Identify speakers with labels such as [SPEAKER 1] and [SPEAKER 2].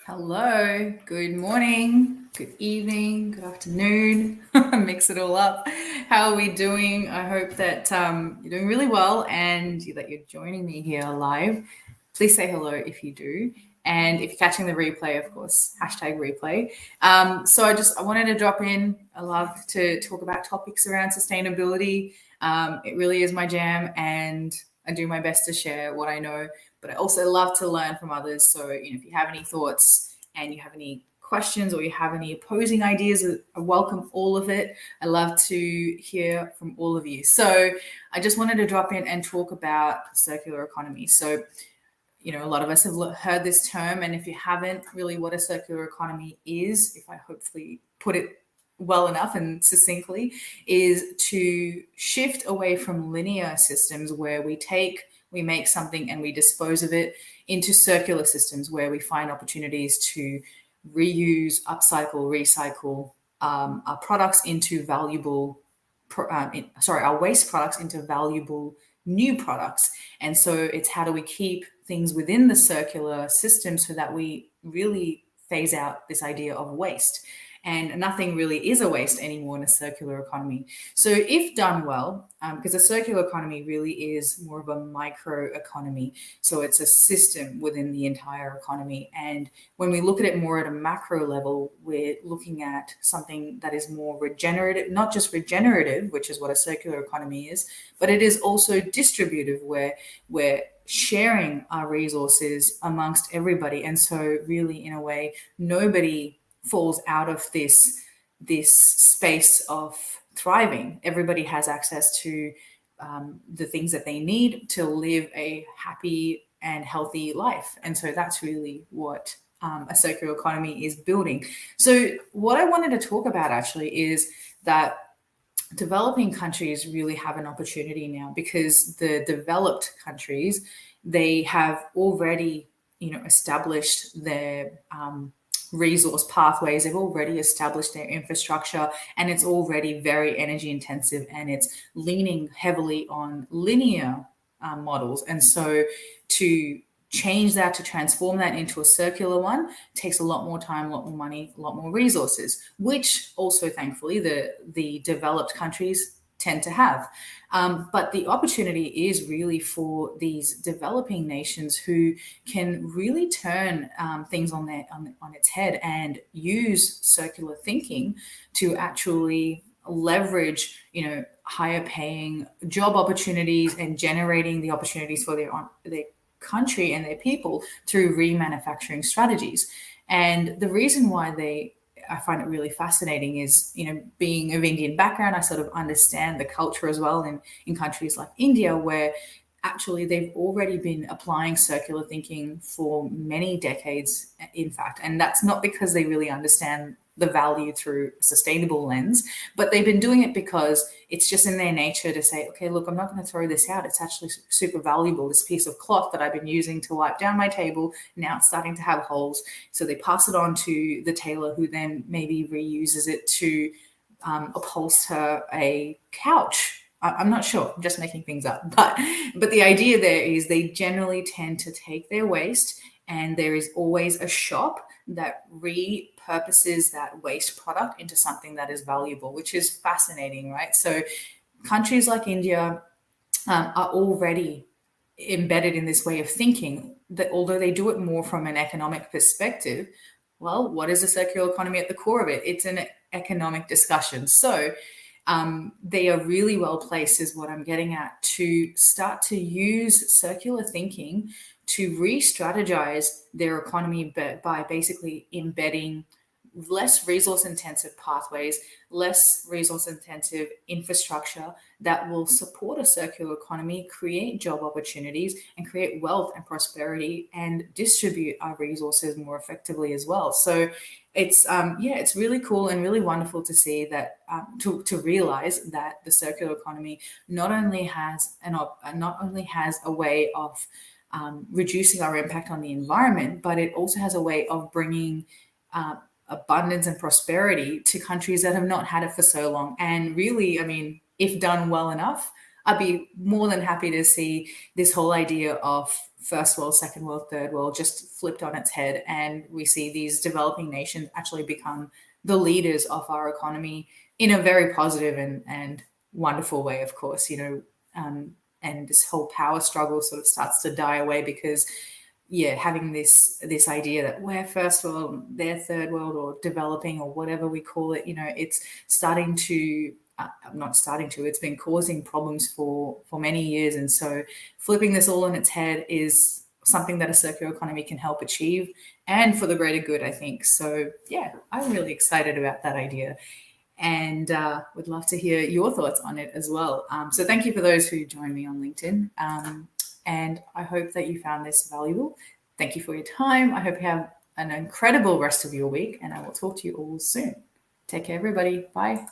[SPEAKER 1] Hello, good morning, good evening, good afternoon. Mix it all up. How are we doing? I hope that you're doing really well and that you're joining me here live. Please say hello if you do. And if you're catching the replay, of course, hashtag replay. So I wanted to drop in. I love to talk about topics around sustainability. It really is my jam, and I do my best to share what I know, but I also love to learn from others. So, if you have any thoughts and you have any questions or you have any opposing ideas, I welcome all of it. I love to hear from all of you. So, I just wanted to drop in and talk about circular economy. So, a lot of us have heard this term, and if you haven't, really what a circular economy is, if I hopefully put it well enough and succinctly, is to shift away from linear systems where we make something and we dispose of it, into circular systems where we find opportunities to reuse, upcycle, recycle our products into valuable, our waste products into valuable new products. And so it's how do we keep things within the circular system so that we really phase out this idea of waste. And nothing really is a waste anymore in a circular economy. So if done well, because a circular economy really is more of a micro economy, so it's a system within the entire economy. And when we look at it more at a macro level, we're looking at something that is more regenerative, not just regenerative, which is what a circular economy is, but it is also distributive, where we're sharing our resources amongst everybody. And so really, in a way, nobody falls out of this space of thriving. Everybody has access to the things that they need to live a happy and healthy life. And so that's really what a circular economy is building. So what I wanted to talk about actually is that developing countries really have an opportunity now, because the developed countries, they have already established their resource pathways. They've already established their infrastructure, and it's already very energy intensive, and it's leaning heavily on linear models. And so to change that, to transform that into a circular one, takes a lot more time, a lot more money, a lot more resources, which also thankfully the developed countries tend to have. But the opportunity is really for these developing nations who can really turn things on its head and use circular thinking to actually leverage, higher paying job opportunities and generating the opportunities for their country and their people through remanufacturing strategies. And the reason why I find it really fascinating is, being of Indian background, I sort of understand the culture as well in countries like India, where actually they've already been applying circular thinking for many decades, in fact. And that's not because they really understand the value through a sustainable lens, but they've been doing it because it's just in their nature to say, okay, look, I'm not going to throw this out. It's actually super valuable. This piece of cloth that I've been using to wipe down my table, now it's starting to have holes. So they pass it on to the tailor, who then maybe reuses it to upholster a couch. I'm not sure. I'm just making things up. But the idea there is they generally tend to take their waste, and there is always a shop that repurposes that waste product into something that is valuable, which is fascinating, right? So countries like India are already embedded in this way of thinking, that although they do it more from an economic perspective, well, what is a circular economy at the core of it? It's an economic discussion. So they are really well placed, is what I'm getting at, to start to use circular thinking to re-strategize their economy by basically embedding less resource intensive pathways, less resource intensive infrastructure that will support a circular economy, create job opportunities, and create wealth and prosperity, and distribute our resources more effectively as well. So it's really cool and really wonderful to see that, to realize that the circular economy not only has a way of reducing our impact on the environment, but it also has a way of bringing abundance and prosperity to countries that have not had it for so long. And really, I mean, if done well enough, I'd be more than happy to see this whole idea of first world, second world, third world just flipped on its head, and we see these developing nations actually become the leaders of our economy in a very positive and wonderful way, of course, and this whole power struggle sort of starts to die away because having this idea that we're first world, they're third world, or developing, or whatever we call it, it's starting to not starting to, it's been causing problems for many years. And so flipping this all on its head is something that a circular economy can help achieve, and for the greater good, I think. So I'm really excited about that idea, and would love to hear your thoughts on it as well. So thank you for those who joined me on LinkedIn. And I hope that you found this valuable. Thank you for your time. I hope you have an incredible rest of your week, and I will talk to you all soon. Take care, everybody. Bye.